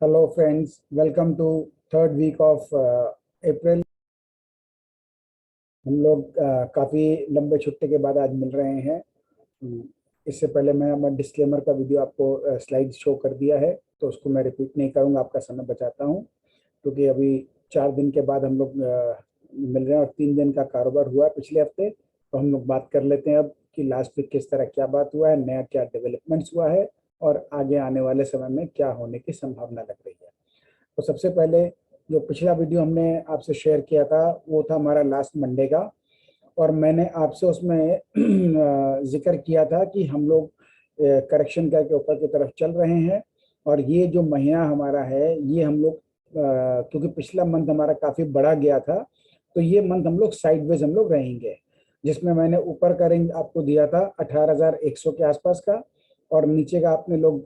Hello friends, welcome to third week of April. हम लोग काफ़ी लंबे छुट्टी के बाद आज मिल रहे हैं। इससे पहले मैं अपना डिस्क्लेमर का वीडियो आपको स्लाइड शो कर दिया है, तो उसको मैं रिपीट नहीं करूँगा, आपका समय बचाता हूँ। क्योंकि अभी 4 दिन के बाद हम लोग मिल रहे हैं और 3 दिन का कारोबार हुआ है पिछले हफ्ते। तो हम लोग बात कर लेते हैं अब कि लास्ट वीक किस तरह क्या बात हुआ है, नया क्या डेवलपमेंट्स हुआ है और आगे आने वाले समय में क्या होने की संभावना लग रही है। तो सबसे पहले जो पिछला वीडियो हमने आपसे शेयर किया था वो था हमारा लास्ट मंडे का, और मैंने आपसे उसमें जिक्र किया था कि हम लोग करेक्शन करके ऊपर की तरफ चल रहे हैं। और ये जो महीना हमारा है ये हम लोग क्योंकि पिछला मंथ हमारा काफ़ी बड़ा गया था, तो ये मंथ हम लोग साइडवेज हम लोग रहेंगे, जिसमें मैंने ऊपर का रेंज आपको दिया था 18,100 के आसपास का, और नीचे का आपने लोग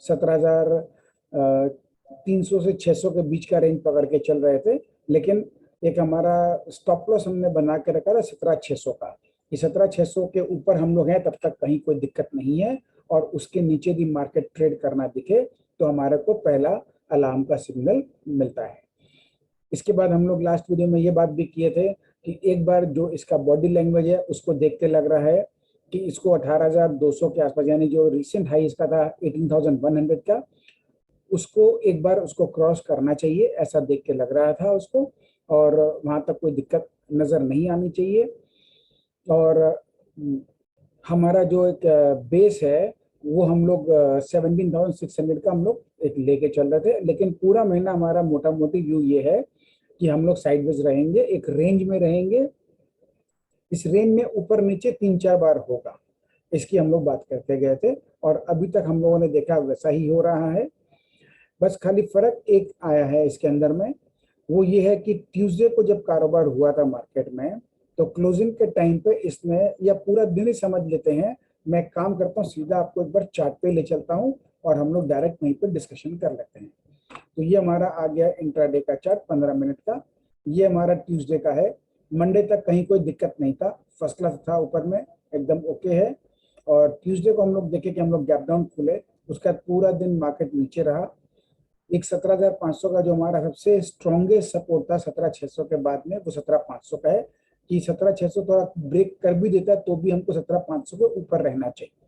17,300 से 600 के बीच का रेंज पकड़ के चल रहे थे। लेकिन एक हमारा स्टॉप लॉस हमने बना के रखा था 17,600 का, कि 17,600 के ऊपर हम लोग हैं तब तक कहीं कोई दिक्कत नहीं है, और उसके नीचे भी मार्केट ट्रेड करना दिखे तो हमारे को पहला अलार्म का सिग्नल मिलता है। इसके बाद हम लोग लास्ट वीडियो में ये बात भी किए थे कि एक बार जो इसका बॉडी लैंग्वेज है उसको देख के लग रहा है कि इसको 18,200 के आसपास, यानी जो रिसेंट हाई इसका था 18,100 का, उसको एक बार उसको क्रॉस करना चाहिए, ऐसा देख के लग रहा था उसको। और वहां तक कोई दिक्कत नज़र नहीं आनी चाहिए। और हमारा जो एक बेस है वो हम लोग 17,600 का हम लोग एक लेके चल रहे थे। लेकिन पूरा महीना हमारा मोटा मोटी व्यू ये है कि हम लोग साइडवेज रहेंगे, एक रेंज में रहेंगे। इस रेंज में ऊपर नीचे 3-4 बार होगा, इसकी हम लोग बात करते गए थे, और अभी तक हम लोगों ने देखा वैसा ही हो रहा है। बस खाली फर्क एक आया है इसके अंदर में, वो ये है कि ट्यूसडे को जब कारोबार हुआ था मार्केट में, तो क्लोजिंग के टाइम पे इसने, या पूरा दिन ही समझ लेते हैं, मैं काम करता हूँ सीधा आपको एक बार चार्ट पे ले चलता हूँ और हम लोग डायरेक्ट वहीं पे डिस्कशन कर लेते हैं। तो ये हमारा आ गया इंट्राडे का चार्ट 15 मिनट का। ये हमारा ट्यूसडे का है। मंडे तक कहीं कोई दिक्कत नहीं था, फर्स्ट क्लास था, ऊपर में एकदम ओके है। और ट्यूसडे को हम लोग देखे कि हम लोग गैप डाउन खुले, उसका पूरा दिन मार्केट नीचे रहा। एक 17,500 का जो हमारा सबसे स्ट्रॉन्गेस्ट सपोर्ट था 17,600 के बाद में, वो 17,500 का है, कि 17,600 थोड़ा ब्रेक कर भी देता है तो भी हमको 17,500 के ऊपर रहना चाहिए।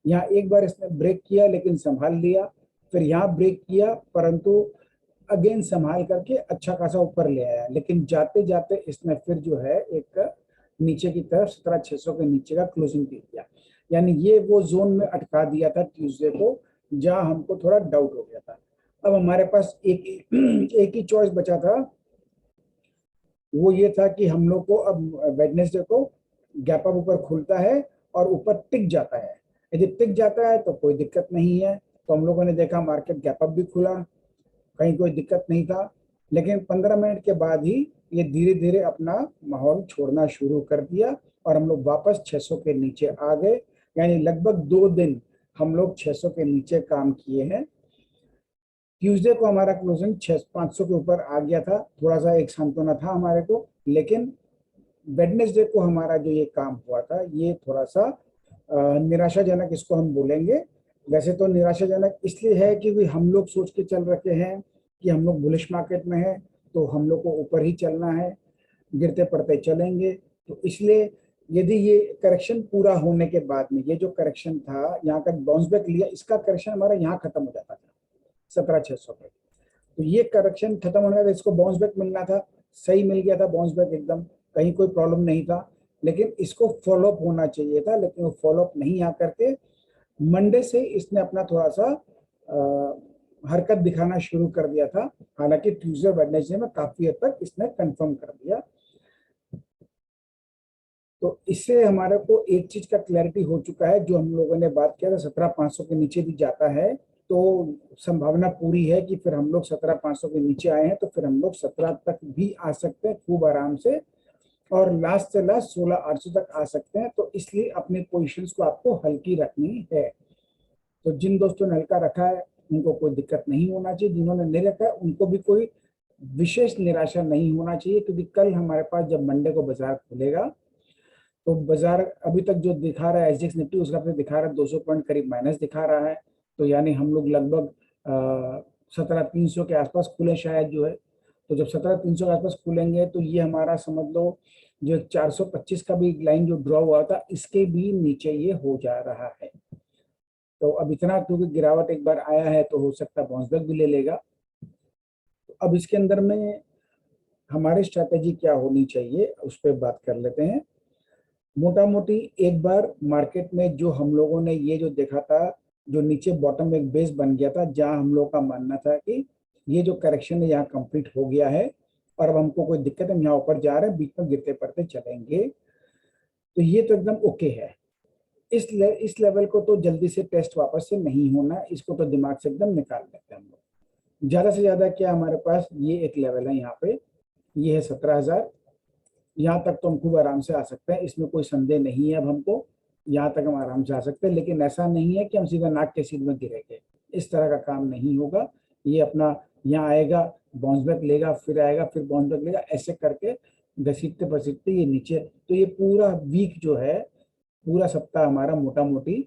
यहाँ एक बार इसने ब्रेक किया लेकिन संभाल लिया, फिर यहाँ ब्रेक किया परंतु अगेन संभाल करके अच्छा खासा ऊपर ले आया। लेकिन जाते जाते इसने फिर जो है एक नीचे की तरफ 17,600 के नीचे का क्लोजिंग दे दिया, यानी ये वो जोन में अटका दिया था ट्यूसडे को, जहां हमको थोड़ा डाउट हो गया था। अब हमारे पास एक ही चॉइस बचा था, वो ये था कि हम लोग को अब वेडनेसडे को गैप अप ऊपर खुलता है और ऊपर टिक जाता है। यदि टिक जाता है तो कोई दिक्कत नहीं है, तो हम लोगों ने देखा मार्केट गैप अप भी खुला, कहीं कोई दिक्कत नहीं था। लेकिन 15 मिनट के बाद ही ये धीरे धीरे अपना माहौल छोड़ना शुरू कर दिया और हम लोग वापस 600 के नीचे आ गए, यानी लगभग 2 दिन हम लोग 600 के नीचे काम किए हैं। ट्यूसडे को हमारा क्लोजिंग 500 के ऊपर आ गया था, थोड़ा सा एक सांत्वना था हमारे को। लेकिन वेडनेसडे को हमारा जो ये काम हुआ था ये थोड़ा सा निराशाजनक इसको हम बोलेंगे। वैसे तो निराशाजनक इसलिए है कि हम लोग सोच के चल रखे हैं कि हम लोग बुलिश मार्केट में हैं, तो हम लोग को ऊपर ही चलना है, गिरते पड़ते चलेंगे। तो इसलिए यदि ये करेक्शन पूरा होने के बाद में, ये जो करेक्शन था यहाँ का बाउंस बैक लिया, इसका करेक्शन हमारा यहाँ खत्म हो जाता था 17,600 पे। तो ये करेक्शन खत्म होने का, इसको बाउंस बैक मिलना था, सही मिल गया था बाउंस बैक एकदम, कहीं कोई प्रॉब्लम नहीं था। लेकिन इसको फॉलोअप होना चाहिए था, लेकिन वो फॉलोअप नहीं आ करके मंडे से इसने अपना थोड़ा सा हरकत दिखाना शुरू कर दिया था। हालांकि ट्यूसडे वेडनेसडे में काफी हद तक इसने कंफर्म कर दिया। तो इससे हमारे को एक चीज का क्लैरिटी हो चुका है, जो हम लोगों ने बात किया था 17,500 के नीचे भी जाता है तो संभावना पूरी है कि फिर हम लोग 17,500 के नीचे आए हैं तो फिर हम लोग 17 तक भी आ सकते हैं खूब आराम से, और लास्ट से लास्ट 16,800 तक आ सकते हैं। तो इसलिए अपनी पोजीशंस को आपको हल्की रखनी है। तो जिन दोस्तों ने हल्का रखा है उनको कोई दिक्कत नहीं होना चाहिए, जिन्होंने नहीं रखा है उनको भी कोई विशेष निराशा नहीं होना चाहिए, क्योंकि कल हमारे पास जब मंडे को बाजार खुलेगा तो बाजार अभी तक जो दिखा रहा है एसजीएक्स निफ्टी, उसका फिर दिखा रहा है 200 पॉइंट करीब माइनस दिखा रहा है। तो यानी हम लोग लगभग 17,300 के आसपास खुले शायद जो है। तो जब 17,300 के आसपास खुलेंगे तो ये हमारा समझ लो जो 425 का भी लाइन जो ड्रॉ हुआ था इसके भी नीचे ये हो जा रहा है। तो अब इतना क्योंकि गिरावट एक बार आया है तो हो सकता है बाउंस बैक भी ले लेगा। तो अब इसके अंदर में हमारी स्ट्रैटेजी क्या होनी चाहिए उस पर बात कर लेते हैं। मोटा मोटी एक बार मार्केट में जो हम लोगों ने ये जो देखा था, जो नीचे बॉटम में एक बेस बन गया था, जहां हम लोग का मानना था कि ये जो करेक्शन है यहाँ कंप्लीट हो गया है और अब हमको कोई दिक्कत है, यहाँ ऊपर जा रहे हैं, बीच में गिरते पड़ते चलेंगे, तो ये तो एकदम ओके है। इस लेवल को तो जल्दी से टेस्ट वापस से नहीं होना, इसको तो दिमाग से एकदम निकाल लेते हैं हम लोग। ज्यादा से ज्यादा क्या हमारे पास ये एक लेवल है यहाँ पे, ये है 17,000। यहाँ तक तो हम खूब आराम से आ सकते हैं, इसमें कोई संदेह नहीं है। अब हमको यहाँ तक हम आराम से आ सकते हैं, लेकिन ऐसा नहीं है कि हम सीधा नाक के सीध में गिरेंगे, इस तरह का काम नहीं होगा। ये अपना यहाँ आएगा, बाउंस बैक लेगा, फिर आएगा, फिर बाउंस बैक लेगा, ऐसे करके घसीटते घसीटते ये नीचे। तो ये पूरा वीक जो है, पूरा सप्ताह हमारा मोटा मोटी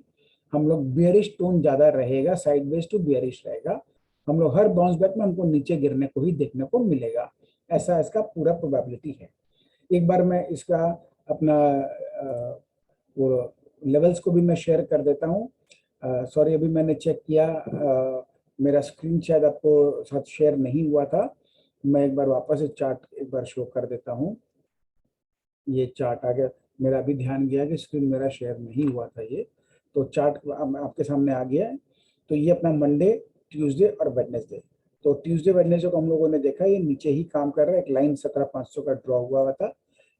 हम लोग बियरिश टोन ज्यादा रहेगा, साइडवेज टू बियरिश रहेगा। हम लोग हर बाउंस बैक में हमको नीचे गिरने को ही देखने को मिलेगा, ऐसा इसका पूरा प्रोबेबिलिटी है। एक बार मैं इसका अपना वो लेवल्स को भी मैं शेयर कर देता हूँ। सॉरी, अभी मैंने चेक किया, मेरा स्क्रीन शायद आपको साथ शेयर नहीं हुआ था। मैं एक बार वापस से चार्ट एक बार शो कर देता हूँ। ये चार्ट आ गया, मेरा अभी ध्यान गया कि स्क्रीन मेरा शेयर नहीं हुआ था। ये तो चार्ट आपके सामने आ गया है। तो ये अपना मंडे, ट्यूसडे और वेडनेसडे। तो ट्यूसडे वेडनेसडे को हम लोगों ने देखा ये नीचे ही काम कर रहा है। एक लाइन 17,500 का ड्रॉ हुआ था।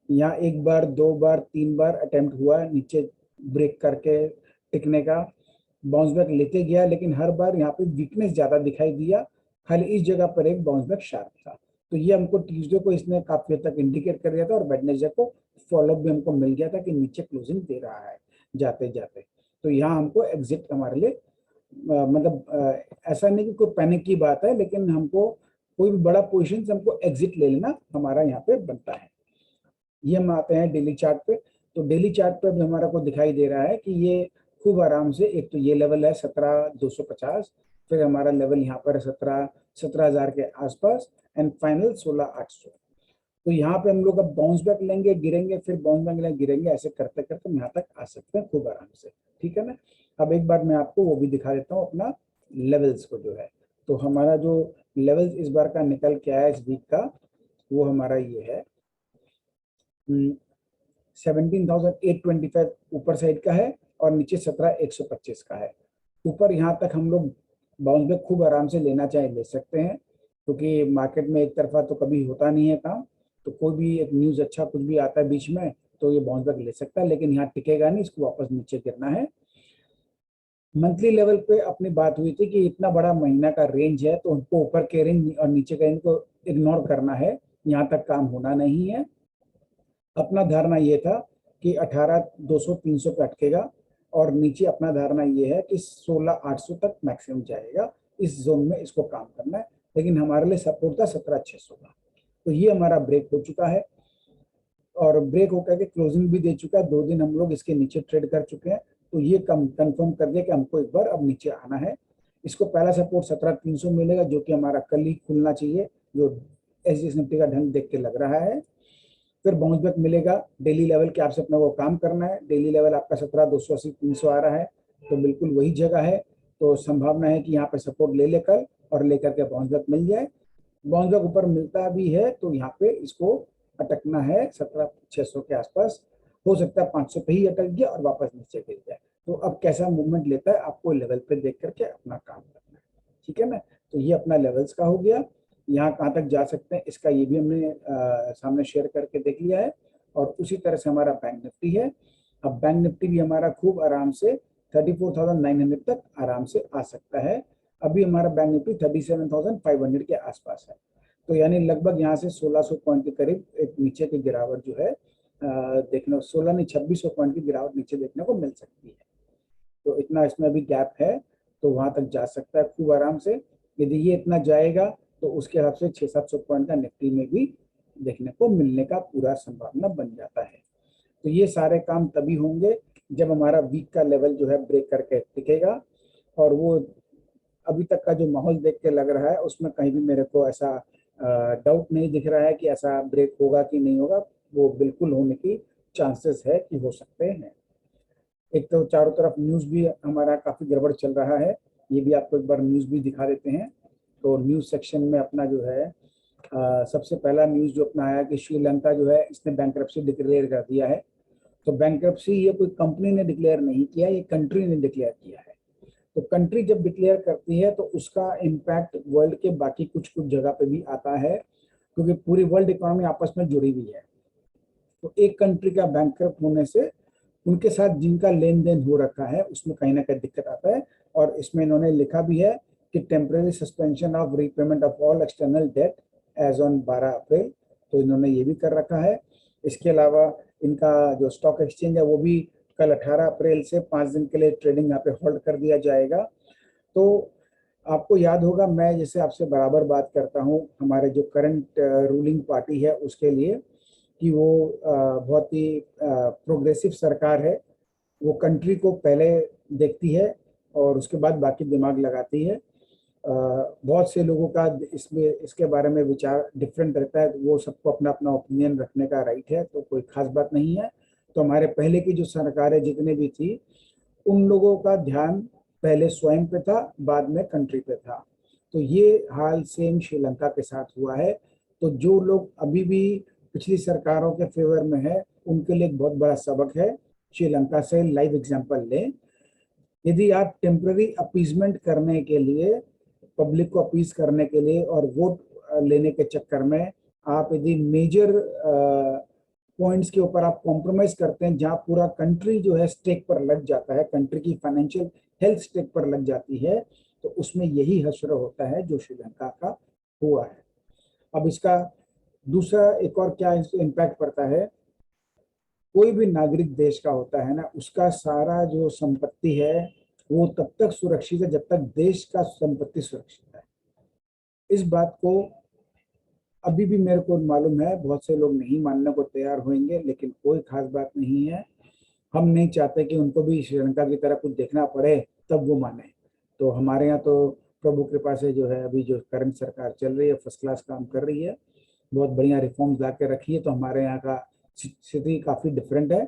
यहाँ एक बार, दो बार, तीन बार अटेम्प्ट हुआ नीचे ब्रेक करके टिकने का, बाउंस बैक लेते गया, लेकिन हर बार यहाँ पे वीकनेस ज्यादा दिखाई दिया। खाली इस जगह पर एक बाउंस बैक शार्प था। तो ये हमको ट्यूसडे को इसने काफी हद तक इंडिकेट कर दिया था और वेडनेसडे को फॉलोअप भी हमको मिल गया था कि नीचे क्लोजिंग दे रहा है जाते जाते। तो यहाँ हमको एग्जिट हमारे लिए मतलब ऐसा नहीं कि कोई पैनिक की बात है, लेकिन हमको कोई भी बड़ा पोजीशन से हमको एग्जिट ले लेना हमारा यहाँ पे बनता है। ये हम आते हैं डेली चार्ट पे। तो डेली चार्ट पे भी हमारा को दिखाई दे रहा है कि ये खूब आराम से, एक तो ये लेवल है 17,250, फिर हमारा लेवल यहाँ पर 17,000 के आसपास एंड फाइनल 16,800। तो यहाँ पे हम लोग अब बाउंस बैक लेंगे, गिरेंगे, फिर बाउंस बैक लेंगे, गिरेंगे, ऐसे करते करते हम यहाँ तक आ सकते हैं खूब आराम से। ठीक है ना। अब एक बार मैं आपको वो भी दिखा देता हूँ अपना लेवल्स को जो है। तो हमारा जो लेवल्स इस बार का निकल के आया इस वीक का, वो हमारा ये है 17,825 ऊपर साइड का है और नीचे 17,125 का है। ऊपर यहाँ तक हम लोग बाउंस बैक खूब आराम से लेना चाहे ले सकते हैं, क्योंकि मार्केट में एक तरफा तो कभी होता नहीं है काम। तो कोई भी एक न्यूज अच्छा कुछ भी आता है बीच में तो ये बाउंस बैक ले सकता है, लेकिन यहाँ टिकेगा नहीं, इसको वापस नीचे गिरना है। मंथली लेवल पे अपनी बात हुई थी कि इतना बड़ा महीना का रेंज है तो उनको ऊपर के रेंज और नीचे के रेंज को इग्नोर करना है, यहाँ तक काम होना नहीं है। अपना धारणा ये था कि 18,200 300 पे अटकेगा और नीचे अपना धारणा ये है कि 16,800 तक मैक्सिमम जाएगा। इस जोन में इसको काम करना है, लेकिन हमारे लिए सपोर्ट था 17,600 का। तो ये हमारा ब्रेक हो चुका है और ब्रेक होकर के क्लोजिंग भी दे चुका है। 2 दिन हम लोग इसके नीचे ट्रेड कर चुके हैं। तो ये कंफर्म कर दिया कि हमको एक बार अब नीचे आना है। इसको पहला सपोर्ट 17,300 मिलेगा, जो कि हमारा कल ही खुलना चाहिए, जो एसजीएस निफ्टी का ढंग देख के लग रहा है। फिर बाउंस बैक मिलेगा डेली लेवल के, आपसे अपना वो काम करना है। डेली लेवल आपका 17,280 300 आ रहा है, तो बिल्कुल वही जगह है। तो संभावना है कि यहाँ पे सपोर्ट ले ले कल और लेकर के बाउंस बैक मिल जाए। बाउंस बैक ऊपर मिलता भी है तो यहाँ पे इसको अटकना है 17,600 के आसपास। हो सकता है 500 पे ही अटक गया और वापस नीचे गिर जाए। तो अब कैसा मूवमेंट लेता है आपको लेवल पे देख करके अपना काम करना है। ठीक है ना। तो ये अपना लेवल्स का हो गया। यहाँ कहाँ तक जा सकते हैं इसका ये भी हमने सामने शेयर करके देख लिया है। और उसी तरह से हमारा बैंक निफ्टी है। अब बैंक निफ्टी भी हमारा खूब आराम से 34,900 तक आराम से आ सकता है। अभी हमारा बैंक निफ्टी 37,500 के आसपास है। तो यानी लगभग यहाँ से 1,600 पॉइंट के करीब एक नीचे की गिरावट जो है देखने, 16 नहीं 2,600 पॉइंट की गिरावट नीचे देखने को मिल सकती है। तो इतना इसमें अभी गैप है, तो वहां तक जा सकता है खूब आराम से। यदि ये इतना जाएगा तो उसके हिसाब से 600-700 पॉइंट का निफ्टी में भी देखने को मिलने का पूरा संभावना बन जाता है। तो ये सारे काम तभी होंगे जब हमारा वीक का लेवल जो है ब्रेक करके टिकेगा और वो अभी तक का जो माहौल देख के लग रहा है उसमें कहीं भी मेरे को ऐसा डाउट नहीं दिख रहा है कि ऐसा ब्रेक होगा कि नहीं होगा। वो बिल्कुल होने की चांसेस है कि हो सकते हैं। एक तो चारों तरफ न्यूज़ भी हमारा काफ़ी गड़बड़ चल रहा है, ये भी आपको एक बार न्यूज़ भी दिखा देते हैं। तो न्यूज़ सेक्शन में अपना जो है सबसे पहला न्यूज़ जो अपना आया कि श्रीलंका जो है इसने बैंक्रप्सी डिक्लेयर कर दिया है। तो बैंक्रप्सी ये कोई कंपनी ने डिक्लेयर नहीं किया, ये कंट्री ने डिक्लेयर किया है। तो कंट्री जब डिक्लेयर करती है तो उसका इम्पैक्ट वर्ल्ड के बाकी कुछ कुछ जगह पे भी आता है, क्योंकि पूरी वर्ल्ड इकोनॉमी आपस में जुड़ी हुई है। तो एक कंट्री का बैंकरप्ट होने से उनके साथ जिनका लेन देन हो रखा है उसमें कहीं ना कहीं दिक्कत आता है। और इसमें इन्होंने लिखा भी है कि temporary suspension of repayment of all external debt as on 12 April. तो इन्होंने ये भी कर रखा है। इसके अलावा इनका जो स्टॉक एक्सचेंज है वो भी कल 18 अप्रैल से 5 दिन के लिए ट्रेडिंग यहाँ पे होल्ड कर दिया जाएगा। तो आपको याद होगा, मैं जैसे आपसे बराबर बात करता हूँ हमारे जो करंट रूलिंग पार्टी है उसके लिए, कि वो बहुत ही प्रोग्रेसिव सरकार है। वो कंट्री को पहले देखती है और उसके बाद बाकी दिमाग लगाती है। बहुत से लोगों का इसमें इसके बारे में विचार डिफरेंट रहता है, वो सबको अपना अपना ओपिनियन रखने का राइट है, तो कोई खास बात नहीं है। तो हमारे पहले की जो सरकारें जितने भी थी उन लोगों का ध्यान पहले स्वयं पे था, बाद में कंट्री पे था। तो ये हाल सेम श्रीलंका के साथ हुआ है। तो जो लोग अभी भी पिछली सरकारों के फेवर में है उनके लिए एक बहुत बड़ा सबक है। श्रीलंका से लाइव एग्जांपल लें। यदि आप टेम्पररी अपीजमेंट करने के लिए, पब्लिक को अपीज करने के लिए और वोट लेने के चक्कर में आप यदि मेजर पॉइंट्स के ऊपर आप कॉम्प्रोमाइज करते हैं, जहां पूरा कंट्री जो है स्टेक पर लग जाता है, कंट्री की फाइनेंशियल हेल्थ स्टेक पर लग जाती है, तो उसमें यही हश्र होता है जो श्रीलंका का हुआ है। अब इसका दूसरा एक और क्या इम्पैक्ट पड़ता है, कोई भी नागरिक देश का होता है ना, उसका सारा जो संपत्ति है वो तब तक सुरक्षित है जब तक देश का संपत्ति सुरक्षित है। इस बात को अभी भी मेरे को मालूम है बहुत से लोग नहीं मानने को तैयार होंगे, लेकिन कोई खास बात नहीं है। हम नहीं चाहते कि उनको भी श्रीलंका की तरह कुछ देखना पड़े तब वो माने। तो हमारे यहाँ तो प्रभु कृपा से जो है अभी जो करंट सरकार चल रही है फर्स्ट क्लास काम कर रही है, बहुत बढ़िया रिफॉर्म्स ला के रखी है। तो हमारे यहाँ का स्थिति काफ़ी डिफरेंट है।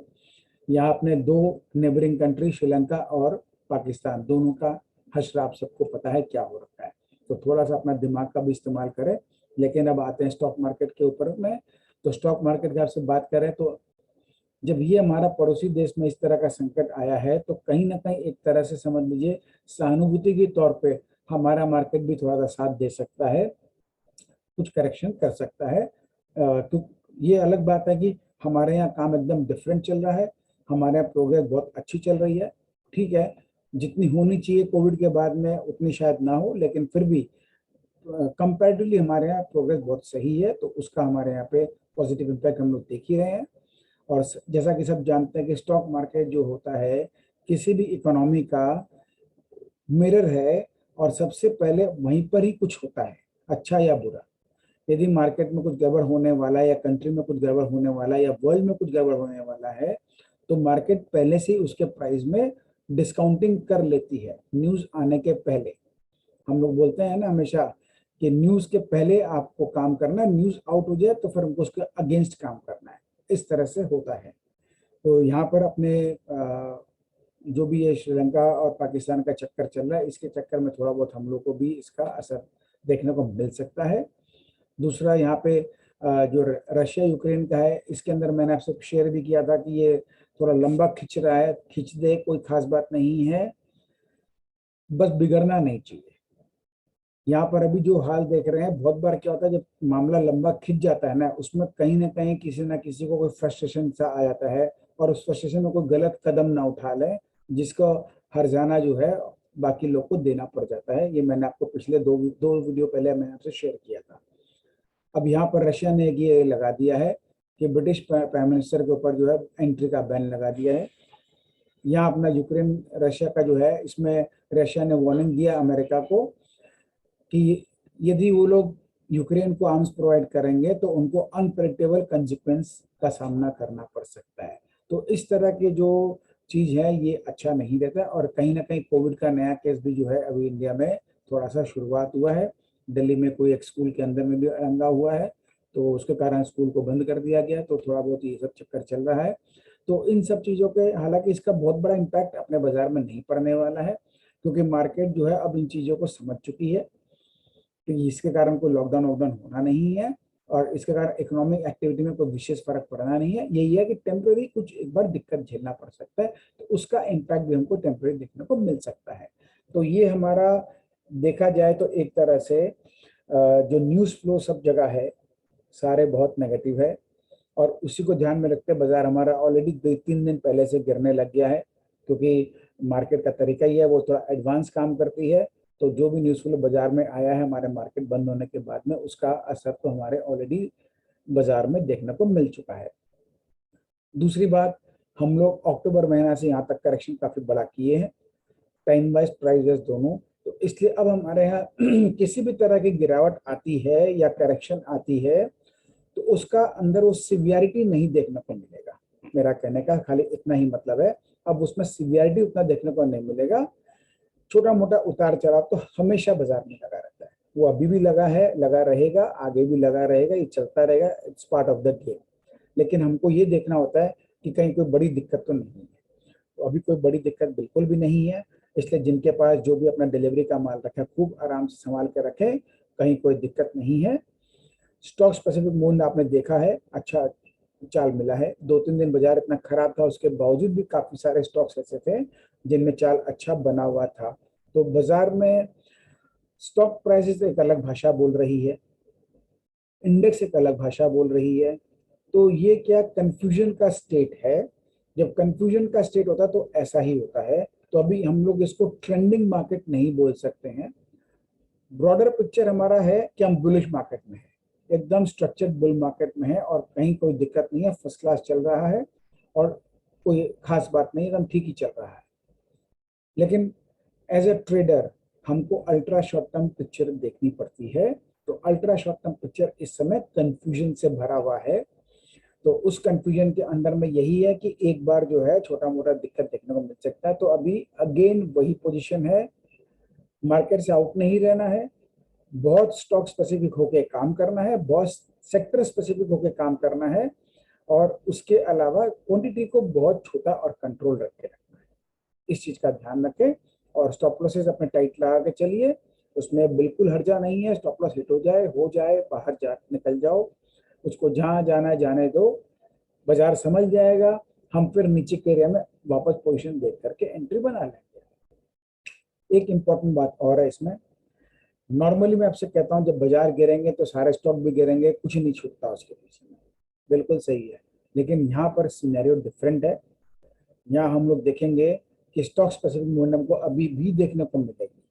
यहाँ अपने दो नेबरिंग कंट्री श्रीलंका और पाकिस्तान दोनों का हश्र आप सबको पता है क्या हो रखा है। तो थोड़ा सा अपना दिमाग का भी इस्तेमाल करें। लेकिन अब आते हैं स्टॉक मार्केट के ऊपर में। तो स्टॉक मार्केट की आपसे बात करें तो जब ये हमारा पड़ोसी देश में इस तरह का संकट आया है तो कहीं ना कहीं एक तरह से समझ लीजिए सहानुभूति के तौर पे हमारा मार्केट भी थोड़ा सा साथ दे सकता है, कुछ करेक्शन कर सकता है। तो ये अलग बात है कि हमारे यहाँ काम एकदम डिफरेंट चल रहा है, हमारे यहाँ प्रोग्रेस बहुत अच्छी चल रही है। ठीक है, जितनी होनी चाहिए कोविड के बाद में उतनी शायद ना हो, लेकिन फिर भी कंपैरेटिवली हमारे यहाँ प्रोग्रेस बहुत सही है। तो उसका हमारे यहाँ पे पॉजिटिव इम्पैक्ट हम लोग देख ही रहे हैं। और जैसा कि सब जानते हैं कि स्टॉक मार्केट जो होता है किसी भी इकोनॉमी का मिरर है, और सबसे पहले वहीं पर ही कुछ होता है, अच्छा या बुरा। यदि मार्केट में कुछ गड़बड़ होने वाला है या कंट्री में कुछ गड़बड़ होने वाला है या वर्ल्ड में कुछ गड़बड़ होने वाला है तो मार्केट पहले से उसके प्राइस में डिस्काउंटिंग कर लेती है न्यूज आने के पहले। हम लोग बोलते हैं ना हमेशा कि न्यूज के पहले आपको काम करना है, न्यूज आउट हो जाए तो फिर हमको उसके अगेंस्ट काम करना है। इस तरह से होता है। तो यहाँ पर अपने जो भी ये श्रीलंका और पाकिस्तान का चक्कर चल रहा है इसके चक्कर में थोड़ा बहुत हम लोग को भी इसका असर देखने को मिल सकता है। दूसरा यहाँ पे जो रशिया यूक्रेन का है इसके अंदर मैंने आपसे शेयर भी किया था कि ये थोड़ा लंबा खिंच रहा है, खिंच दे कोई खास बात नहीं है, बस बिगड़ना नहीं चाहिए। यहाँ पर अभी जो हाल देख रहे हैं बहुत बार क्या होता है जब मामला लंबा खिंच जाता है ना उसमें कहीं ना किसी को कोई फ्रस्ट्रेशन सा आ जाता है और उस फ्रस्ट्रेशन में कोई गलत कदम ना उठा ले जिसको हर्जाना जो है बाकी लोग को देना पड़ जाता है। ये मैंने आपको पिछले दो वीडियो पहले मैंने आपसे शेयर किया था। अब यहाँ पर रशिया ने ये लगा दिया है कि ब्रिटिश प्राइम मिनिस्टर के ऊपर जो है एंट्री का बैन लगा दिया है। यहाँ अपना यूक्रेन रशिया का जो है इसमें रशिया ने वार्निंग दिया अमेरिका को कि यदि वो लोग यूक्रेन को आर्म्स प्रोवाइड करेंगे तो उनको अनप्रेडिक्टेबल कंसिक्वेंस का सामना करना पड़ सकता है। तो इस तरह के जो चीज है ये अच्छा नहीं रहता और कहीं ना कहीं कोविड का नया केस भी जो है अभी इंडिया में थोड़ा सा शुरुआत हुआ है। दिल्ली में कोई एक स्कूल के अंदर में भी दंगा हुआ है, तो उसके कारण स्कूल को बंद कर दिया गया, तो थोड़ा बहुत ये सब चक्कर चल रहा है। तो इन सब चीज़ों के, हालांकि इसका बहुत बड़ा इम्पैक्ट अपने बाजार में नहीं पड़ने वाला है, क्योंकि मार्केट जो है अब इन चीज़ों को समझ चुकी है कि इसके कारण कोई लॉकडाउन वॉकडाउन होना नहीं है, और इसके कारण इकोनॉमिक एक्टिविटी में कोई विशेष फर्क पड़ना नहीं है। यही है कि टेम्पररी कुछ एक बार दिक्कत झेलना पड़ सकता है, तो उसका इम्पैक्ट भी हमको टेम्पररी देखने को मिल सकता है। तो ये हमारा देखा जाए तो एक तरह से जो न्यूज़ फ्लो सब जगह है सारे बहुत नेगेटिव है, और उसी को ध्यान में रखते बाजार हमारा ऑलरेडी 2-3 दिन पहले से गिरने लग गया है, क्योंकि मार्केट का तरीका ही है, वो थोड़ा एडवांस काम करती है। तो जो भी न्यूज़ फ्लो बाजार में आया है हमारे मार्केट बंद होने के बाद में, उसका असर तो हमारे ऑलरेडी बाजार में देखने को मिल चुका है। दूसरी बात, हम लोग अक्टूबर महीना से यहाँ तक करेक्शन काफ़ी बड़ा किए हैं, टाइम वाइज प्राइस वाइज दोनों। तो इसलिए अब हमारे यहाँ किसी भी तरह की गिरावट आती है या करेक्शन आती है, तो उसका अंदर वो सिवियरिटी नहीं देखने को मिलेगा। मेरा कहने का खाली इतना ही मतलब है, अब उसमें सिवियरिटी उतना देखने को नहीं मिलेगा। छोटा मोटा उतार चढ़ाव तो हमेशा बाजार में लगा रहता है, वो अभी भी लगा है, लगा रहेगा, आगे भी लगा रहेगा, ये चलता रहेगा, it's part of the game. लेकिन हमको ये देखना होता है कि कहीं कोई बड़ी दिक्कत तो नहीं है। तो अभी कोई बड़ी दिक्कत बिल्कुल भी नहीं है, इसलिए जिनके पास जो भी अपना डिलीवरी का माल रखा है खूब आराम से संभाल के रखें, कहीं कोई दिक्कत नहीं है। स्टॉक स्पेसिफिक मूवमेंट आपने देखा है, अच्छा चाल मिला है। 2-3 दिन बाजार इतना खराब था, उसके बावजूद भी काफी सारे स्टॉक्स ऐसे थे जिनमें चाल अच्छा बना हुआ था। तो बाजार में स्टॉक प्राइसेस एक अलग भाषा बोल रही है, इंडेक्स एक अलग भाषा बोल रही है। तो ये क्या कंफ्यूजन का स्टेट है। जब कंफ्यूजन का स्टेट होता है तो ऐसा ही होता है। तो अभी हम लोग इसको ट्रेंडिंग मार्केट नहीं बोल सकते हैं। ब्रॉडर पिक्चर हमारा है कि हम बुलिश मार्केट में है, एकदम स्ट्रक्चर्ड बुल मार्केट में है, और कहीं कोई दिक्कत नहीं है, फर्स्ट क्लास चल रहा है, और कोई खास बात नहीं, एकदम ठीक ही चल रहा है। लेकिन एज ए ट्रेडर हमको अल्ट्रा शॉर्ट टर्म पिक्चर देखनी पड़ती है। तो अल्ट्रा शॉर्ट टर्म पिक्चर इस समय कंफ्यूजन से भरा हुआ है। तो उस कंफ्यूजन के अंदर में यही है कि एक बार जो है छोटा मोटा दिक्कत देखने को मिल सकता है। तो अभी अगेन वही पोजीशन है, मार्केट से आउट नहीं रहना है, बहुत स्टॉक स्पेसिफिक होके काम करना है, बहुत सेक्टर स्पेसिफिक होके काम करना है, और उसके अलावा क्वांटिटी को बहुत छोटा और कंट्रोल रख के रखना है। इस चीज का ध्यान रखें, और स्टॉप लॉसेस अपने टाइट लगा के चलिए, उसमें बिल्कुल हर्जा नहीं है। स्टॉप लॉस हिट हो जाए बाहर जा निकल जाओ, उसको जहां जाना है जाने दो, बाजार समझ जाएगा। हम फिर नीचे के एरिया में वापस पोजीशन देख करके एंट्री बना लेंगे। एक इंपॉर्टेंट बात और है इसमें, नॉर्मली मैं आपसे कहता हूं जब बाजार गिरेंगे तो सारे स्टॉक भी गिरेंगे, कुछ नहीं छूटता उसके पीछे में, बिल्कुल सही है। लेकिन यहाँ पर सिनेरियो डिफरेंट है। यहाँ हम लोग देखेंगे कि स्टॉक स्पेसिफिक मोमेंटम को अभी भी देखने को मिलेगी,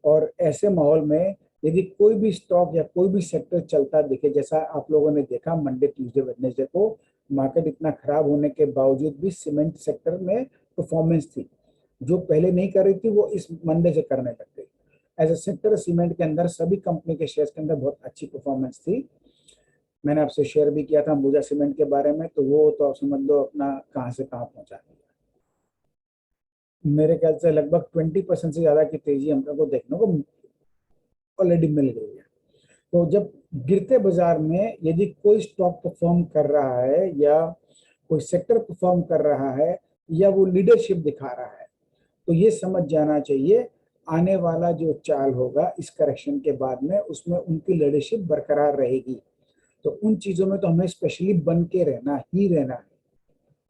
और ऐसे माहौल में यदि कोई भी स्टॉक या कोई भी सेक्टर चलता दिखे, जैसा आप लोगों ने देखा मंडे ट्यूसडे वेडनेसडे को मार्केट इतना खराब होने के बावजूद भी सीमेंट सेक्टर में परफॉर्मेंस थी, जो पहले नहीं कर रही थी वो इस मंडे से करने लग गई। एज ए सेक्टर सीमेंट के अंदर सभी कंपनी के शेयर्स के अंदर बहुत अच्छी परफॉर्मेंस थी। मैंने आपसे शेयर भी किया था अंबुजा सीमेंट के बारे में, तो वो तो आप समझ लो अपना कहाँ से कहाँ पहुंचा दिया। मेरे ख्याल से लगभग 20% से ज्यादा की तेजी हम लोग को देखने को ऑलरेडी मिल गई है। तो जब गिरते बाजार में यदि कोई स्टॉक परफॉर्म कर रहा है या कोई सेक्टर परफॉर्म कर रहा है या वो लीडरशिप दिखा रहा है, तो ये समझ जाना चाहिए आने वाला जो चाल होगा इस करेक्शन के बाद में उसमें उनकी लीडरशिप बरकरार रहेगी। तो उन चीजों में तो हमें स्पेशली बन के रहना ही रहना है,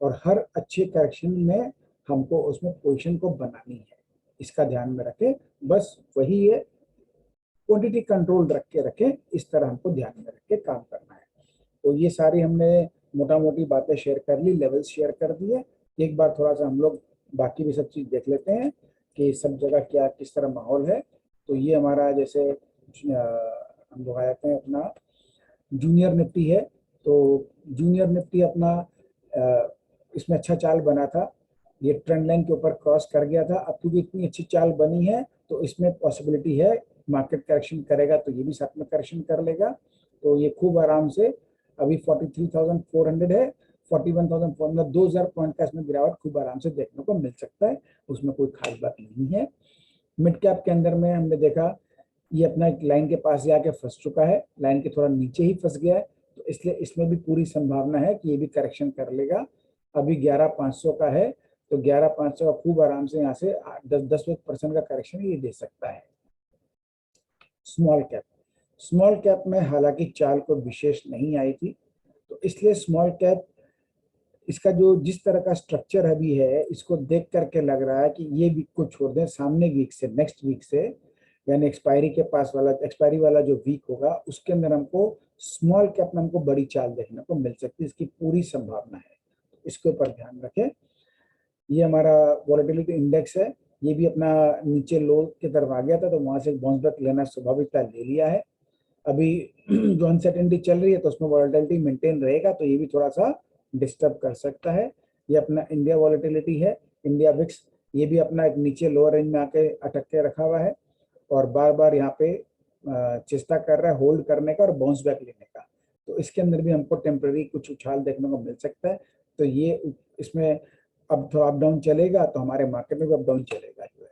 और हर अच्छे करेक्शन में हमको उसमें पोजीशन को बनानी है, इसका ध्यान में रखें। बस वही है, क्वांटिटी कंट्रोल रख के रखें, इस तरह हमको ध्यान में रख के काम करना है। तो ये सारी हमने मोटा मोटी बातें शेयर कर ली, लेवल्स शेयर कर दिए। एक बार थोड़ा सा हम लोग बाकी भी सब चीज देख लेते हैं कि सब जगह क्या किस तरह माहौल है। तो ये हमारा जैसे हम लोग आ जाते हैं अपना जूनियर निफ्टी है। तो जूनियर निफ्टी अपना इसमें अच्छा चाल बना था, ये ट्रेंड लाइन के ऊपर क्रॉस कर गया था। अब क्योंकि इतनी अच्छी चाल बनी है तो इसमें पॉसिबिलिटी है मार्केट करेक्शन करेगा तो ये भी साथ में करेक्शन कर लेगा। तो ये खूब आराम से अभी 43,400 है, 41,400, 2,000 पॉइंट का इसमें गिरावट खूब आराम से देखने को मिल सकता है, उसमें कोई खास बात नहीं है। मिड कैप के अंदर में हमने देखा ये अपना एक लाइन के पास जाके फंस चुका है, लाइन के थोड़ा नीचे ही फंस गया है, तो इसलिए इसमें भी पूरी संभावना है कि ये भी करेक्शन कर लेगा। अभी 11,500 का है, तो 11,500 का खूब आराम से यहाँ से 10% का करेक्शन ये दे सकता है। स्मॉल कैप, स्मॉल कैप में हालांकि चाल को विशेष नहीं आई थी, तो इसलिए स्मॉल कैप इसका जो जिस तरह का स्ट्रक्चर अभी है, इसको देख करके लग रहा है कि ये वीक को छोड़ दें, सामने वीक से, नेक्स्ट वीक से, यानी एक्सपायरी के पास वाला, एक्सपायरी वाला जो वीक होगा उसके अंदर हमको स्मॉल कैप में हमको बड़ी चाल देखने को मिल सकती है, इसकी पूरी संभावना है, इसके ऊपर ध्यान रखें। ये हमारा वॉलेटिलिटी इंडेक्स है, ये भी अपना नीचे लो की तरफ आ गया था, तो वहां से बाउंस बैक लेना स्वाभाविक था, ले लिया है। अभी जो अनसर्टेनिटी चल रही है तो उसमें वॉलेटिलिटी मेंटेन रहेगा, तो ये भी थोड़ा सा डिस्टर्ब कर सकता है। ये अपना इंडिया वॉलेटिलिटी है, इंडिया विक्स, ये भी अपना एक नीचे लोअर रेंज में आके अटक के रखा हुआ है और बार बार यहाँ पे चेष्टा कर रहा है होल्ड करने का और बाउंस बैक लेने का, तो इसके अंदर भी हमको टेम्पररी कुछ उछाल देखने को मिल सकता है। तो ये इसमें अब थोड़ा अप डाउन चलेगा, तो हमारे मार्केट में भी अप डाउन चलेगा जो है।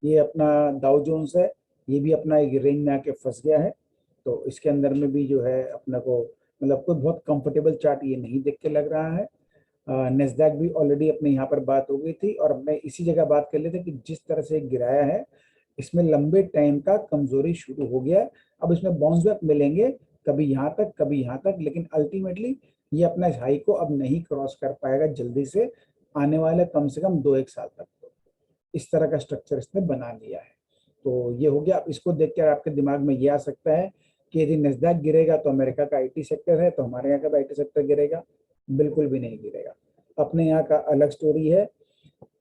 ये अपना डाउ जोन्स है, ये भी अपना एक रेंज में आके फंस गया है, तो इसके अंदर में भी जो है अपने को मतलब कोई बहुत कंफर्टेबल चार्ट ये नहीं देख के लग रहा है। नेस्डैक भी ऑलरेडी अपने यहाँ पर बात हो गई थी, और हमने इसी जगह बात कर ली थी कि जिस तरह से गिराया है, इसमें लंबे टाइम का कमजोरी शुरू हो गया। अब इसमें बाउंस बैक मिलेंगे, कभी यहाँ तक कभी यहाँ तक, लेकिन अल्टीमेटली ये अपना इस हाई को अब नहीं क्रॉस कर पाएगा जल्दी से, आने वाले कम से कम 2-1 साल तक। तो इस तरह का स्ट्रक्चर इसने बना लिया है, तो ये हो गया। अब इसको देखकर आपके दिमाग में ये आ सकता है कि यदि नस्दैक गिरेगा तो अमेरिका का आईटी सेक्टर है, तो हमारे यहाँ का आईटी सेक्टर गिरेगा? बिल्कुल भी नहीं गिरेगा। अपने यहाँ का अलग स्टोरी है,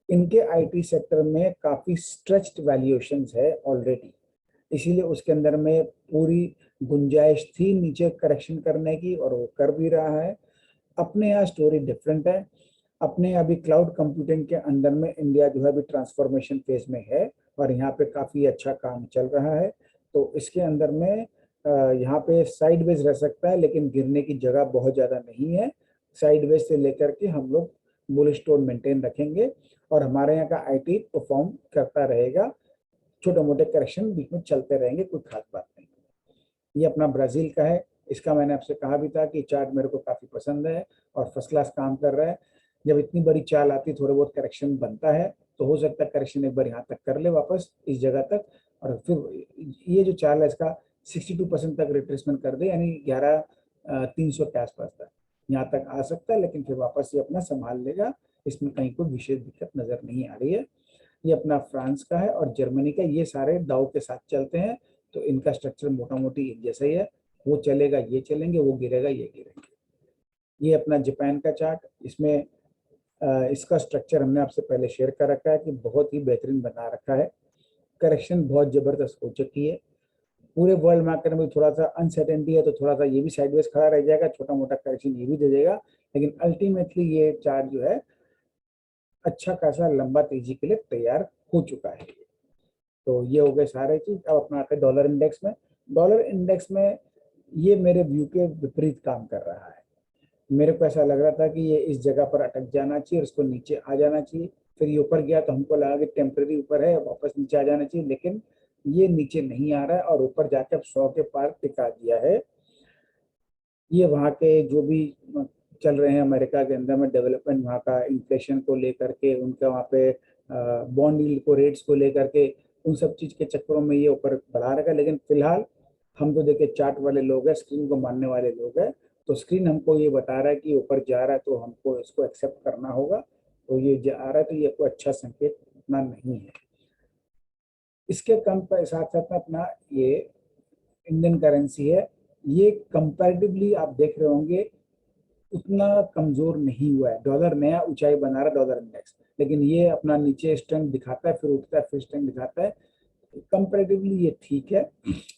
इनके आईटी सेक्टर में काफी स्ट्रेच्ड वैल्यूएशंस है ऑलरेडी, इसीलिए उसके अंदर में पूरी गुंजाइश थी नीचे करेक्शन करने की, और वो कर भी रहा है। अपने यहाँ स्टोरी डिफरेंट है। अपने अभी क्लाउड कंप्यूटिंग के अंदर में इंडिया जो है अभी ट्रांसफॉर्मेशन फेज में है, और यहाँ पे काफी अच्छा काम चल रहा है, तो इसके अंदर में यहाँ पे साइडवेज रह सकता है, लेकिन गिरने की जगह बहुत ज्यादा नहीं है। साइडवेज से लेकर के हम लोग बुलिश टोन मेंटेन रखेंगे, और हमारे यहाँ का आईटी परफॉर्म करता रहेगा। छोटे मोटे करेक्शन बीच में चलते रहेंगे, कोई खास बात नहीं। ये अपना ब्राजील का है, इसका मैंने आपसे कहा भी था कि चार्ट मेरे को काफी पसंद है और फर्स्ट क्लास काम कर रहा है। जब इतनी बड़ी चाल आती, थोड़े बहुत करेक्शन बनता है, तो हो सकता है करेक्शन एक बार यहाँ तक कर ले वापस इस जगह तक, और फिर ये जो चाल है इसका 62% तक रिट्रेसमेंट कर दे, यानी 11,300 के आसपास तक यहाँ तक आ सकता है, लेकिन फिर वापस ये अपना संभाल लेगा। इसमें कहीं कोई विशेष दिक्कत नजर नहीं आ रही है। ये अपना फ्रांस का है और जर्मनी का, ये सारे दाव के साथ चलते हैं, तो इनका स्ट्रक्चर मोटा मोटी एक जैसा ही है। वो चलेगा ये चलेंगे, वो गिरेगा ये गिरेंगे। ये अपना जापान का चार्ट, इसमें इसका स्ट्रक्चर हमने आपसे पहले शेयर कर रखा है कि बहुत ही बेहतरीन बना रखा है। करेक्शन बहुत जबरदस्त हो चुकी है। पूरे वर्ल्ड मार्केट में थोड़ा सा अनसर्टेनिटी है, तो थोड़ा सा ये भी साइडवेज खड़ा रह जाएगा, छोटा मोटा करेक्शन ये भी दे देगा, लेकिन अल्टीमेटली ये चार्ट जो है अच्छा खासा लंबा तेजी के लिए तैयार हो चुका है। तो ये हो गए सारे चीज। अब अपना आते हैं डॉलर इंडेक्स में। डॉलर इंडेक्स में ये मेरे व्यू के विपरीत काम कर रहा है। मेरे को ऐसा लग रहा था कि ये इस जगह पर अटक जाना चाहिए और इसको नीचे आ जाना चाहिए, फिर ये ऊपर गया तो हमको लगा कि टेम्परेरी ऊपर है, वापस नीचे आ जाना चाहिए, लेकिन ये नीचे नहीं आ रहा है और ऊपर जाकर 100 के पार टिका दिया है। ये वहाँ के जो भी चल रहे हैं अमेरिका के अंदर में डेवलपमेंट, वहाँ का इन्फ्लेशन को लेकर के, उनका वहाँ पे बॉन्ड यील्ड को, रेट्स को लेकर के, उन सब चीज के चक्करों में ये ऊपर बढ़ा रखा है। लेकिन फिलहाल हम तो देखिए चार्ट वाले लोग हैं, स्क्रीन को मानने वाले लोग हैं, तो स्क्रीन हमको ये बता रहा है कि ऊपर जा रहा है, तो हमको इसको एक्सेप्ट करना होगा। तो ये जा रहा है, तो ये कोई अच्छा संकेत उतना नहीं है। इसके कम पर साथ साथ में अपना ये इंडियन करेंसी है, ये कंपैरेटिवली आप देख रहे होंगे उतना कमजोर नहीं हुआ है। डॉलर नया ऊंचाई बना रहा है डॉलर इंडेक्स, लेकिन ये अपना नीचे स्ट्रेंथ दिखाता है, फिर उठता है, फिर स्ट्रेंथ दिखाता है। कंपैरेटिवली ये ठीक है,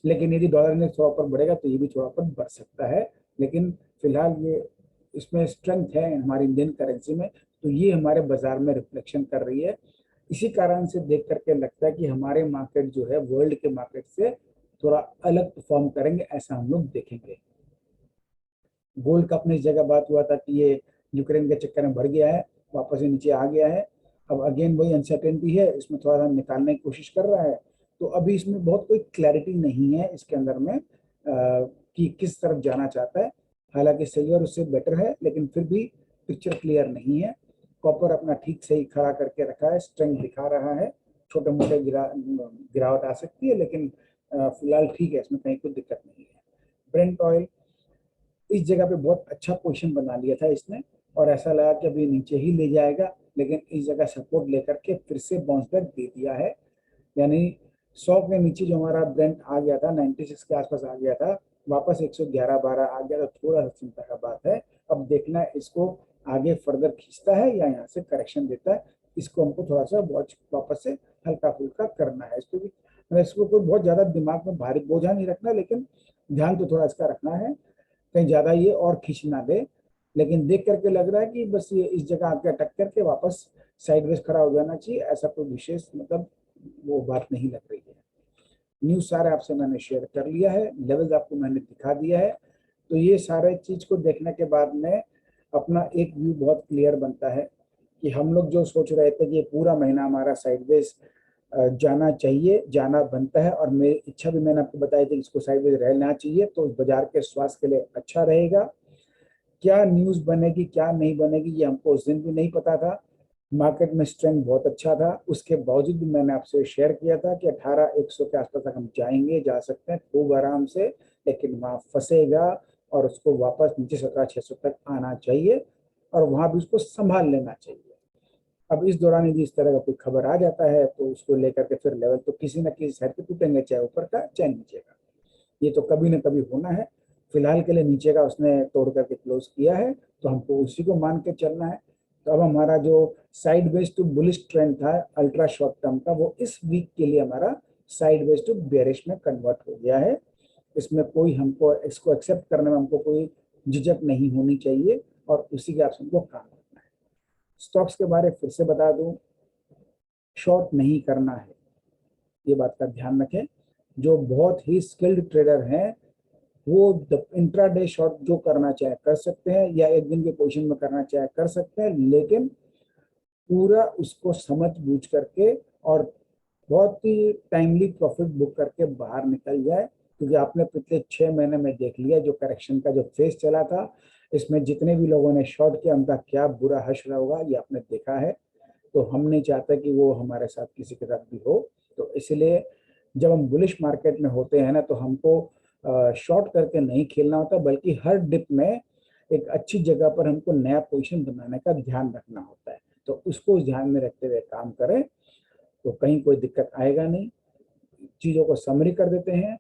लेकिन यदि डॉलर इंडेक्स थोड़ा ऊपर बढ़ेगा तो ये भी थोड़ा ऊपर बढ़ सकता है। लेकिन फिलहाल ये इसमें स्ट्रेंथ है हमारी इंडियन करेंसी में, तो ये हमारे बाजार में रिफ्लेक्शन कर रही है। इसी कारण से देख करके लगता है कि हमारे मार्केट जो है वर्ल्ड के मार्केट से थोड़ा अलग परफॉर्म करेंगे, ऐसा हम लोग देखेंगे। गोल्ड का अपने इस जगह बात हुआ था कि ये यूक्रेन के चक्कर में बढ़ गया है, वापस से नीचे आ गया है। अब अगेन वही अनसर्टेनिटी है, इसमें थोड़ा सा निकालने की कोशिश कर रहा है, तो अभी इसमें बहुत कोई क्लैरिटी नहीं है इसके अंदर में कि किस तरफ जाना चाहता है। हालांकि सिल्वर उससे बेटर है, लेकिन फिर भी पिक्चर क्लियर नहीं है। कॉपर अपना ठीक से ही खड़ा करके रखा है, स्ट्रेंथ दिखा रहा है। छोटे मोटे गिरावट आ सकती है, लेकिन फिलहाल ठीक है, इसमें कहीं कोई दिक्कत नहीं है। ब्रेंट ऑयल इस जगह पे बहुत अच्छा पोजीशन बना लिया था इसने, और ऐसा लगा कि अभी नीचे ही ले जाएगा, लेकिन इस जगह सपोर्ट लेकर के फिर से बाउंस बैक दे दिया है। यानी 100 के नीचे जो हमारा ब्रेंट आ गया था, 96 के आसपास आ गया था, वापस 111-12 आ गया, तो थोड़ा सा चिंता का बात है। अब देखना है इसको आगे फर्दर खींचता है या यहाँ से करेक्शन देता है। इसको हमको थोड़ा सा वॉच वापस से हल्का फुल्का करना है। इसको भी इसको कोई बहुत ज्यादा दिमाग में भारी बोझा नहीं रखना, लेकिन ध्यान तो थोड़ा इसका रखना है, कहीं ज्यादा ये और खींच ना दे। लेकिन देख करके लग रहा है कि बस ये इस जगह आके अटक करके वापस साइडवेज खड़ा हो जाना चाहिए, ऐसा कोई विशेष मतलब वो बात नहीं लग रही है। न्यूज सारे आपसे मैंने शेयर कर लिया है, लेवल्स आपको मैंने दिखा दिया है। तो ये सारे चीज को देखने के बाद में अपना एक व्यू बहुत क्लियर बनता है कि हम लोग जो सोच रहे थे कि ये पूरा महीना हमारा साइडवेज जाना चाहिए, जाना बनता है, और मेरी इच्छा भी मैंने आपको बताई थी इसको साइडवेज रहना चाहिए, तो बाजार के स्वास्थ्य के लिए अच्छा रहेगा। क्या न्यूज बनेगी क्या नहीं बनेगी ये हमको उस दिन भी नहीं पता था। मार्केट में स्ट्रेंथ बहुत अच्छा था, उसके बावजूद भी मैंने आपसे शेयर किया था कि 18,100 के आसपास तक हम जाएंगे, जा सकते हैं खूब आराम से, लेकिन वहां फंसेगा और उसको वापस नीचे 17,600 तक आना चाहिए, और वहां भी उसको संभाल लेना चाहिए। अब इस दौरान यदि इस तरह का कोई खबर आ जाता है तो उसको लेकर के फिर लेवल तो किसी न किसी साइड पे टूटेंगे, चाहे ऊपर का चाहे नीचे का, ये तो कभी न कभी होना है। फिलहाल के लिए नीचे का उसने तोड़ करके क्लोज किया है, तो हमको उसी को मान के चलना है। तो अब हमारा जो sideways to bullish trend था अल्ट्रा शॉर्ट टर्म का, वो इस वीक के लिए हमारा साइड वेज टू बेरिश में कन्वर्ट हो गया है। इसमें कोई हमको इसको एक्सेप्ट करने में हमको कोई झिझक नहीं होनी चाहिए, और उसी के आप हमको काम करना है। स्टॉक्स के बारे में फिर से बता दूं, शॉर्ट नहीं करना है, ये बात का ध्यान रखें। जो बहुत ही स्किल्ड ट्रेडर हैं वो इंट्राडे शॉर्ट जो करना चाहे कर सकते हैं, या एक दिन के पोजीशन में करना चाहे कर सकते हैं, लेकिन पूरा उसको समझ बूझ करके और बहुत ही टाइमली प्रॉफिट बुक करके बाहर निकल जाए। क्योंकि आपने पिछले 6 महीने में देख लिया जो करेक्शन का जो फेज चला था, इसमें जितने भी लोगों ने शॉर्ट किया उनका क्या बुरा हश्र होगा ये आपने देखा है। तो हम नहीं चाहते कि वो हमारे साथ किसी के साथ भी हो। तो इसलिए जब हम बुलिश मार्केट में होते हैं ना, तो हमको शॉर्ट करके नहीं खेलना होता, बल्कि हर डिप में एक अच्छी जगह पर हमको नया पोजीशन बनाने का ध्यान रखना होता है। तो उसको ध्यान में रखते हुए काम करें तो कहीं कोई दिक्कत आएगा नहीं। चीज़ों को समरी कर देते हैं।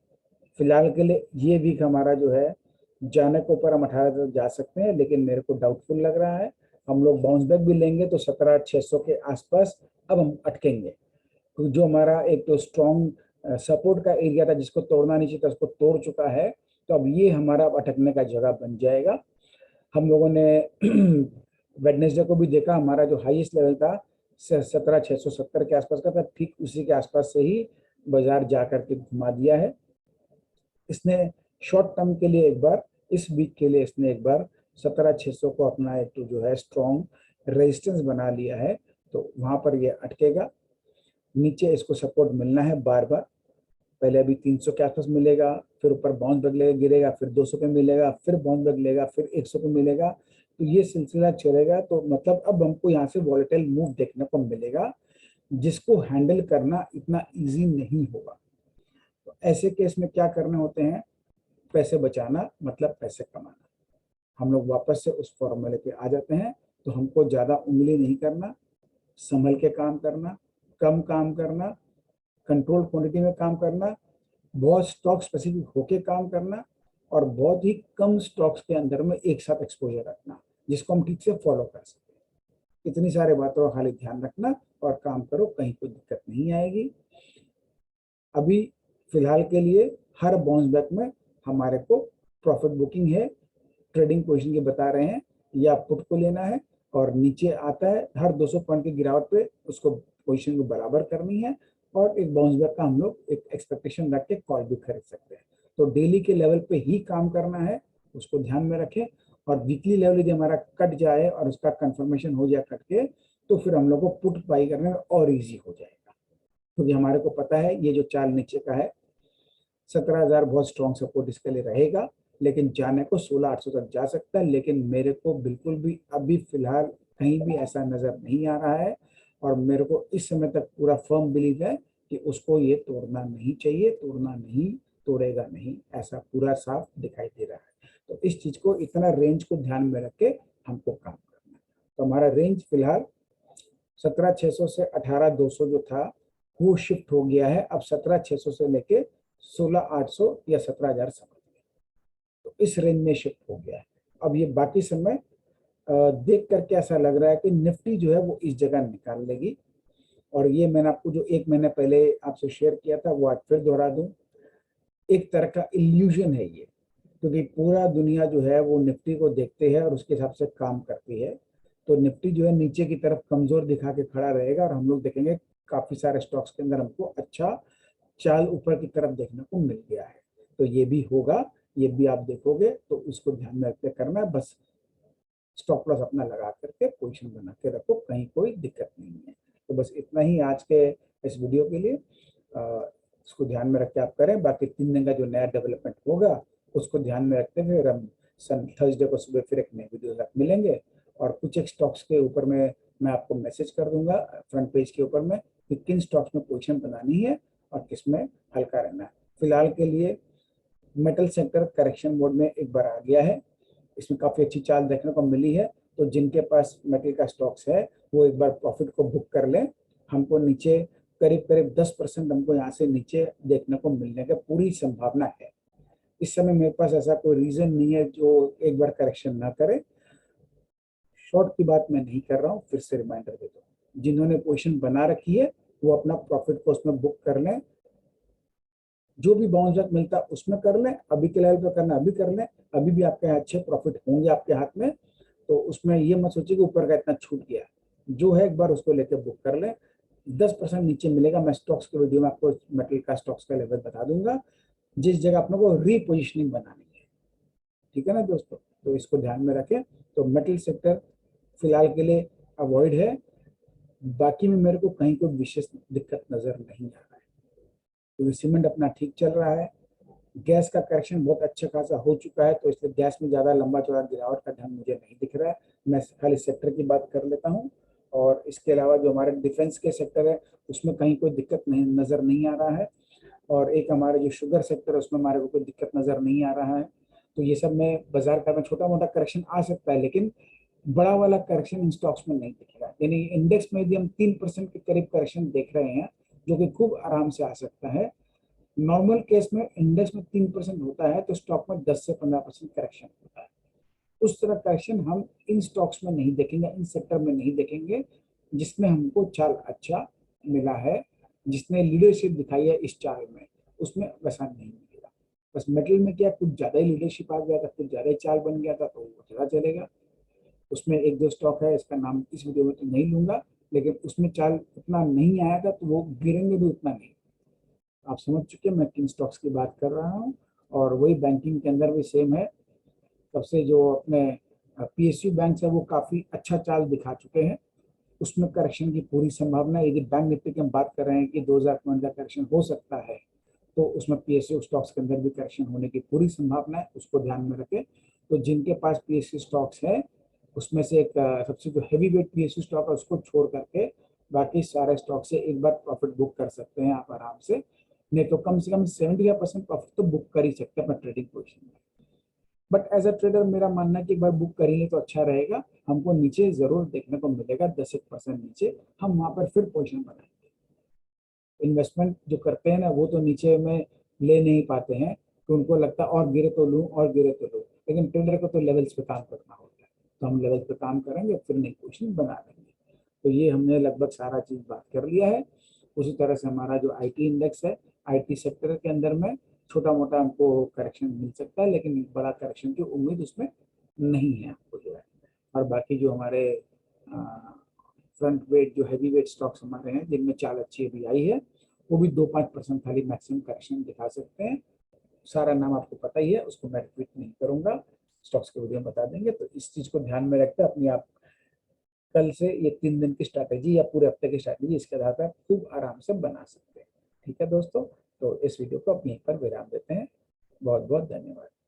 फिलहाल के लिए ये वीक हमारा जो है जाने के ऊपर हम 18 तक जा सकते हैं, लेकिन मेरे को डाउटफुल लग रहा है। हम लोग बाउंस बैक भी लेंगे तो 17,600 के आसपास अब हम अटकेंगे, क्योंकि जो हमारा एक तो स्ट्रॉन्ग सपोर्ट का एरिया था जिसको तोड़ना नहीं चाहिए था उसको तोड़ चुका है। तो अब ये हमारा अटकने का जगह बन जाएगा। हम लोगों ने वेडनेसडे को भी देखा, हमारा जो हाईएस्ट लेवल था 17,670 के आसपास का था, ठीक उसी के आसपास से ही बाजार जा करके घुमा दिया है इसने। शॉर्ट टर्म के लिए एक बार, इस वीक के लिए इसने एक बार 17,600 को अपना एक तो जो है स्ट्रॉन्ग रेजिस्टेंस बना लिया है, तो वहां पर ये अटकेगा। नीचे इसको सपोर्ट मिलना है बार बार। पहले अभी 300 के आसपास मिलेगा, फिर ऊपर बाउंस बैक लेगा गिरेगा, फिर 200 पे मिलेगा, फिर बाउंस बैक लेगा, फिर 100 पे मिलेगा। तो ये सिलसिला चलेगा। तो मतलब अब हमको यहाँ से वॉलेटाइल मूव देखने को मिलेगा, जिसको हैंडल करना इतना इजी नहीं होगा। तो ऐसे केस में क्या करने होते हैं, पैसे बचाना मतलब पैसे कमाना। हम लोग वापस से उस फॉर्मूले पे आ जाते हैं। तो हमको ज्यादा उंगली नहीं करना, संभल के काम करना, कम काम करना, कंट्रोल क्वांटिटी में काम करना, बहुत स्टॉक स्पेसिफिक होके काम करना, और बहुत ही कम स्टॉक्स के अंदर में एक साथ एक्सपोजर रखना, जिसको हम ठीक से फॉलो कर सकें। इतनी सारी बातों का खाली ध्यान रखना और काम करो, कहीं कोई दिक्कत नहीं आएगी। अभी फिलहाल के लिए हर बाउंस बैक में हमारे को प्रॉफिट बुकिंग है, ट्रेडिंग पोजीशन के बता रहे हैं, या पुट को लेना है, और नीचे आता है हर 200 पॉइंट की गिरावट पे उसको पोजीशन को बराबर करनी है, और एक बाउंस बैक का हम लोग एक एक्सपेक्टेशन रख के कॉल भी खरीद सकते हैं। तो डेली के लेवल पे ही काम करना है, उसको ध्यान में रखें। और वीकली लेवल यदि हमारा कट जाए और उसका कंफर्मेशन हो जाए कट के, तो फिर हम लोग को पुट बाई करने में और ईजी हो जाएगा। क्योंकि हमारे को पता है ये जो चाल नीचे का है 17,000 बहुत स्ट्रॉन्ग सपोर्ट इसके लिए रहेगा, लेकिन जाने को 16,800 तक जा सकता है। लेकिन मेरे को बिल्कुल भी अभी फिलहाल कहीं भी ऐसा नजर नहीं आ रहा है, और मेरे को इस समय तक पूरा फर्म बिलीव है कि उसको ये तोड़ना नहीं चाहिए, तोड़ना नहीं, तोड़ेगा नहीं, ऐसा पूरा साफ दिखाई दे रहा है। तो इस चीज को, इतना रेंज को ध्यान में रख के हमको काम करना है। तो हमारा रेंज फिलहाल 17,600 से 18,200 जो था वो शिफ्ट हो गया है अब 17,600 से लेके 16,800 या 17,000 समझ गए, तो इस रेंज में शिफ्ट हो गया है। अब ये बाकी समय देख करके ऐसा लग रहा है कि निफ्टी जो है वो इस जगह निकाल लेगी। और ये मैंने आपको जो 1 महीने पहले आपसे शेयर किया था वो आज फिर दोहरा दूं, एक तरह का इल्यूजन है ये, क्योंकि पूरा दुनिया जो है वो निफ्टी को देखते हैं और उसके हिसाब से काम करती है। तो निफ्टी जो है नीचे की तरफ कमजोर दिखा के खड़ा रहेगा, और हम लोग देखेंगे काफी सारे स्टॉक्स के अंदर हमको अच्छा चाल ऊपर की तरफ देखने को मिल गया है। तो ये भी होगा, ये भी आप देखोगे, तो उसको ध्यान में रखते करना है। बस स्टॉप लॉस अपना लगा करके पोजीशन बना के रखो, कहीं कोई दिक्कत नहीं है। तो बस इतना ही आज के इस वीडियो के लिए। इसको ध्यान में रख के आप करें। बाकी 3 दिन का जो नया डेवलपमेंट होगा उसको ध्यान में रखते हुए हम थर्सडे को सुबह फिर एक नए वीडियो तक मिलेंगे। और कुछ एक स्टॉक्स के ऊपर में मैं आपको मैसेज कर दूंगा फ्रंट पेज के ऊपर में कि किन स्टॉक्स में पोजीशन बनानी है और किस में हल्का रहना है। फिलहाल के लिए मेटल सेक्टर करेक्शन मोड में एक बार आ गया है, इसमें काफी अच्छी चाल देखने को मिली है। तो जिनके पास मेटल का स्टॉक्स है वो एक बार प्रॉफिट को बुक कर लें। हमको नीचे करीब करीब 10% हमको यहाँ से नीचे देखने को मिलने की पूरी संभावना है। इस समय मेरे पास ऐसा कोई रीजन नहीं है जो एक बार करेक्शन ना करे। शॉर्ट की बात मैं नहीं कर रहा हूँ, फिर से रिमाइंडर दे दो, जिन्होंने पोजीशन बना रखी है वो अपना प्रॉफिट को उसमें बुक कर लें। जो भी बाउंस बैक मिलता है उसमें कर लें, अभी के लेवल पे करना अभी कर लें, अभी भी आपके अच्छे प्रॉफिट होंगे आपके हाथ में। तो उसमें ये मत सोचिए कि ऊपर का इतना छूट गया, जो है एक बार उसको लेके बुक कर लें। 10% नीचे मिलेगा। मैं स्टॉक्स के वीडियो में आपको मेटल का स्टॉक्स का लेवल बता दूंगा जिस जगह अपने को रीपोजिशनिंग बनानी है। ठीक है ना दोस्तों, तो इसको ध्यान में रखें। तो मेटल सेक्टर फिलहाल के लिए अवॉइड है। बाकी में मेरे को कहीं कोई विशेष दिक्कत नजर नहीं आ रहा है, क्योंकि सीमेंट अपना ठीक चल रहा है। गैस का करेक्शन बहुत अच्छा खासा हो चुका है, तो इसलिए गैस में ज़्यादा लंबा चौड़ा गिरावट का ढंग मुझे नहीं दिख रहा है। मैं खाली सेक्टर की बात कर लेता हूँ। और इसके अलावा जो हमारे डिफेंस के सेक्टर है उसमें कहीं कोई दिक्कत नहीं नज़र नहीं आ रहा है। और एक हमारे जो शुगर सेक्टर है उसमें हमारे को कोई दिक्कत नज़र नहीं आ रहा है। तो ये सब में बाजार का में छोटा मोटा करेक्शन आ सकता है, लेकिन बड़ा वाला करेक्शन इन स्टॉक्स में नहीं दिख रहा है। यानी इंडेक्स में यदि हम 3% के करीब करेक्शन देख रहे हैं, जो कि खूब आराम से आ सकता है। नॉर्मल केस में इंडेक्स में 3% होता है तो स्टॉक में 10 से 15% करेक्शन होता है। उस तरह करेक्शन हम इन स्टॉक्स में नहीं देखेंगे, इन सेक्टर में नहीं देखेंगे जिसमें हमको चाल अच्छा मिला है, जिसने लीडरशिप दिखाई है इस चाल में, उसमें वैसा नहीं मिलेगा। बस मेटल में क्या कुछ ज्यादा ही लीडरशिप आ गया था, कुछ ज्यादा ही चाल बन गया था, तो वो चला चलेगा। उसमें एक दो स्टॉक है, इसका नाम इस वीडियो में तो नहीं लूंगा, लेकिन उसमें चाल उतना नहीं आया था तो वो गिरेंगे भी उतना नहीं। आप समझ चुके हैं मैं किन स्टॉक्स की बात कर रहा हूँ। और वही बैंकिंग के अंदर भी सेम है। तब से जो अपने पीएसयू बैंक है वो काफी अच्छा चाल दिखा चुके हैं, उसमें करेक्शन की पूरी संभावना है। यदि बैंक निफ्टी की हम बात कर रहे हैं कि 2000 पॉइंट का करेक्शन हो सकता है, तो उसमें पीएसयू स्टॉक्स के अंदर भी करेक्शन होने की पूरी संभावना है, उसको ध्यान में रखें। तो जिनके पास पीएसयू स्टॉक्स है उसमें से एक सबसे जो हैवी वेट पीएसयू स्टॉक है उसको छोड़ करके बाकी सारे स्टॉक से एक बार प्रॉफिट बुक कर सकते हैं आप आराम से। नहीं तो कम से कम 75% प्रॉफिट तो बुक कर ही सकते हैं अपना ट्रेडिंग पोजीशन में। बट एज अ ट्रेडर मेरा मानना है कि एक बार बुक करेंगे तो अच्छा रहेगा। हमको नीचे जरूर देखने को मिलेगा 10% नीचे, हम वहां पर फिर पोजीशन बनाएंगे। इन्वेस्टमेंट जो करते हैं ना वो तो नीचे में ले नहीं पाते हैं, तो उनको लगता है और गिरे तो लूं और गिरे तो लूं, लेकिन ट्रेडर को तो लेवल्स पे काम करना होता है। तो हम लेवल्स पे काम करेंगे फिर नई पोजीशन बना लेंगे। तो ये हमने लगभग सारा चीज बात कर लिया है। उसी तरह से हमारा जो आईटी इंडेक्स है, आईटी सेक्टर के अंदर में छोटा मोटा हमको करेक्शन मिल सकता है, लेकिन बड़ा करेक्शन की उम्मीद उसमें नहीं है आपको जो है। और बाकी जो हमारे फ्रंट वेट जो हैवी वेट स्टॉक्स हमारे हैं जिनमें चाल अच्छी अभी आई है, वो भी 2-5% खाली मैक्सिमम करेक्शन दिखा सकते हैं। सारा नाम आपको पता ही है, उसको मैं रिपीट नहीं करूंगा, स्टॉक्स के वीडियो में बता देंगे। तो इस चीज को ध्यान में रखते अपनी आप कल से ये 3 दिन की स्ट्रैटेजी या पूरे हफ्ते की स्ट्रैटेजी इसके आधार पर खूब आराम से बना सकते हैं। ठीक है दोस्तों, तो इस वीडियो को अब यहीं पर विराम देते हैं। बहुत बहुत धन्यवाद।